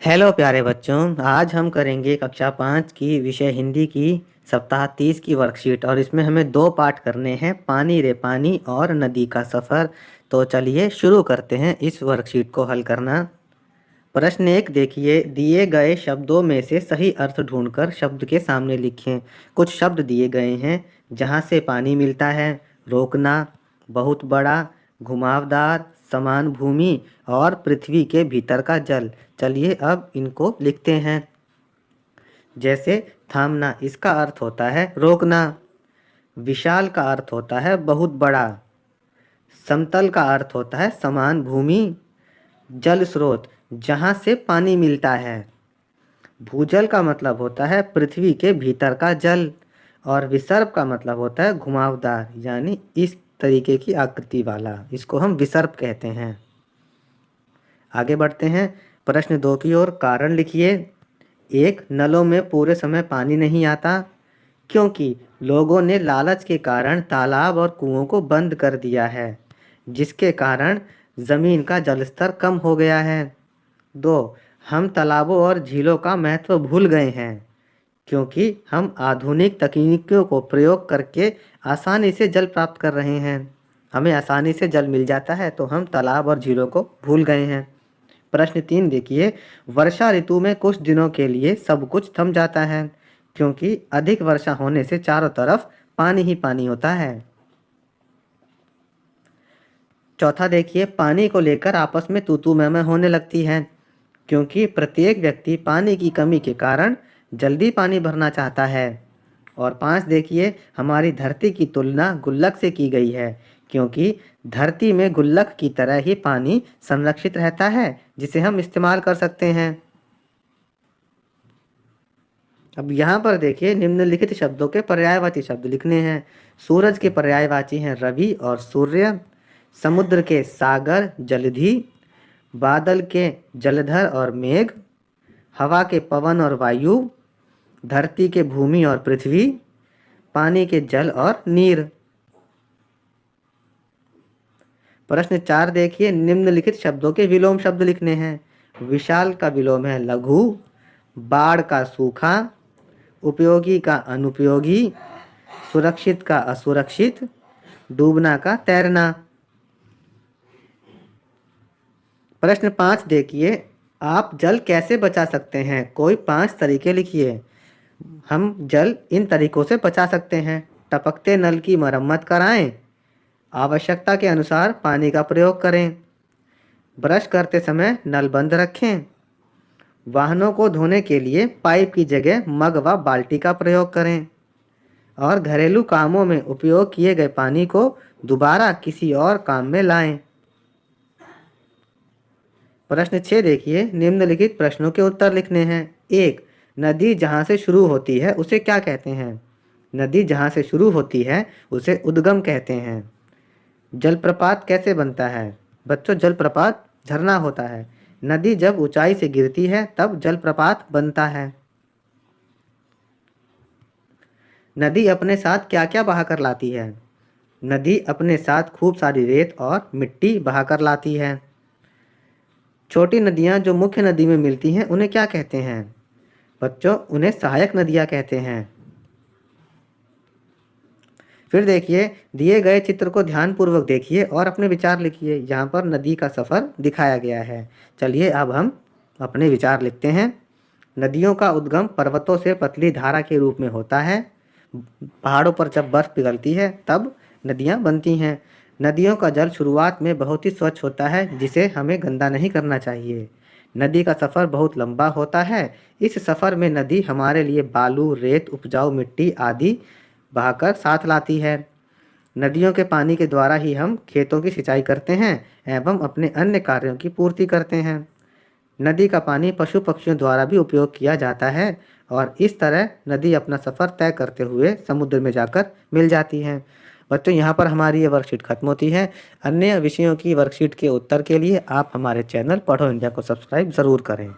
Hello प्यारे बच्चों। आज हम करेंगे कक्षा 5 की विषय हिंदी की सप्ताह 30 की वर्कशीट और इसमें हमें दो पाठ करने हैं, पानी रे पानी और नदी का सफ़र। तो चलिए शुरू करते हैं इस वर्कशीट को हल करना। प्रश्न 1 देखिए, दिए गए शब्दों में से सही अर्थ ढूंढकर शब्द के सामने लिखें। कुछ शब्द दिए गए हैं, जहाँ से पानी मिलता है, रोकना, बहुत बड़ा, घुमावदार, समान भूमि और पृथ्वी के भीतर का जल। चलिए अब इनको लिखते हैं। जैसे थामना, इसका अर्थ होता है रोकना। विशाल का अर्थ होता है बहुत बड़ा। समतल का अर्थ होता है समान भूमि। जल स्रोत, जहाँ से पानी मिलता है। भूजल का मतलब होता है पृथ्वी के भीतर का जल। और विसर्प का मतलब होता है घुमावदार, यानी इस तरीके की आकृति वाला, इसको हम विसर्प कहते हैं। आगे बढ़ते हैं प्रश्न 2 की ओर। कारण लिखिए। 1, नलों में पूरे समय पानी नहीं आता क्योंकि लोगों ने लालच के कारण तालाब और कुओं को बंद कर दिया है, जिसके कारण ज़मीन का जलस्तर कम हो गया है। 2, हम तालाबों और झीलों का महत्व भूल गए हैं क्योंकि हम आधुनिक तकनीकों को प्रयोग करके आसानी से जल प्राप्त कर रहे हैं। हमें आसानी से जल मिल जाता है तो हम तालाब और झीलों को भूल गए हैं। प्रश्न 3 देखिए, वर्षा ऋतु में कुछ दिनों के लिए सब कुछ थम जाता है क्योंकि अधिक वर्षा होने से चारों तरफ पानी ही पानी होता है। चौथा देखिए, पानी को लेकर आपस में तू मैं होने लगती है क्योंकि प्रत्येक व्यक्ति पानी की कमी के कारण जल्दी पानी भरना चाहता है। और 5 देखिए, हमारी धरती की तुलना गुल्लक से की गई है क्योंकि धरती में गुल्लक की तरह ही पानी संरक्षित रहता है, जिसे हम इस्तेमाल कर सकते हैं। अब यहाँ पर देखिए, निम्नलिखित शब्दों के पर्यायवाची शब्द लिखने हैं। सूरज के पर्यायवाची हैं रवि और सूर्य। समुद्र के सागर जलधि। बादल के जलधर और मेघ। हवा के पवन और वायु। धरती के भूमि और पृथ्वी। पानी के जल और नीर। प्रश्न 4 देखिए, निम्नलिखित शब्दों के विलोम शब्द लिखने हैं। विशाल का विलोम है लघु। बाढ़ का सूखा। उपयोगी का अनुपयोगी। सुरक्षित का असुरक्षित। डूबना का तैरना। प्रश्न 5 देखिए, आप जल कैसे बचा सकते हैं? कोई 5 तरीके लिखिए। हम जल इन तरीकों से बचा सकते हैं। टपकते नल की मरम्मत कराएं। आवश्यकता के अनुसार पानी का प्रयोग करें। ब्रश करते समय नल बंद रखें। वाहनों को धोने के लिए पाइप की जगह मग व बाल्टी का प्रयोग करें। और घरेलू कामों में उपयोग किए गए पानी को दोबारा किसी और काम में लाएं। प्रश्न 6 देखिए, निम्नलिखित प्रश्नों के उत्तर लिखने हैं। 1, नदी जहाँ से शुरू होती है उसे क्या कहते हैं? नदी जहाँ से शुरू होती है उसे उद्गम कहते हैं। जलप्रपात कैसे बनता है? बच्चों, जलप्रपात झरना होता है। नदी जब ऊंचाई से गिरती है तब जलप्रपात बनता है। नदी अपने साथ क्या क्या बहाकर लाती है? नदी अपने साथ खूब सारी रेत और मिट्टी बहाकर लाती है। छोटी नदियाँ जो मुख्य नदी में मिलती हैं उन्हें क्या कहते हैं? बच्चों, उन्हें सहायक नदियाँ कहते हैं। फिर देखिए, दिए गए चित्र को ध्यानपूर्वक देखिए और अपने विचार लिखिए। यहाँ पर नदी का सफ़र दिखाया गया है। चलिए अब हम अपने विचार लिखते हैं। नदियों का उद्गम पर्वतों से पतली धारा के रूप में होता है। पहाड़ों पर जब बर्फ़ पिघलती है तब नदियाँ बनती हैं। नदियों का जल शुरुआत में बहुत ही स्वच्छ होता है, जिसे हमें गंदा नहीं करना चाहिए। नदी का सफ़र बहुत लंबा होता है। इस सफ़र में नदी हमारे लिए बालू, रेत, उपजाऊ मिट्टी आदि बहाकर साथ लाती है। नदियों के पानी के द्वारा ही हम खेतों की सिंचाई करते हैं एवं अपने अन्य कार्यों की पूर्ति करते हैं। नदी का पानी पशु पक्षियों द्वारा भी उपयोग किया जाता है और इस तरह नदी अपना सफ़र तय करते हुए समुद्र में जाकर मिल जाती है। बच्चों, यहाँ पर हमारी ये वर्कशीट खत्म होती है। अन्य विषयों की वर्कशीट के उत्तर के लिए आप हमारे चैनल पढ़ो इंडिया को सब्सक्राइब ज़रूर करें।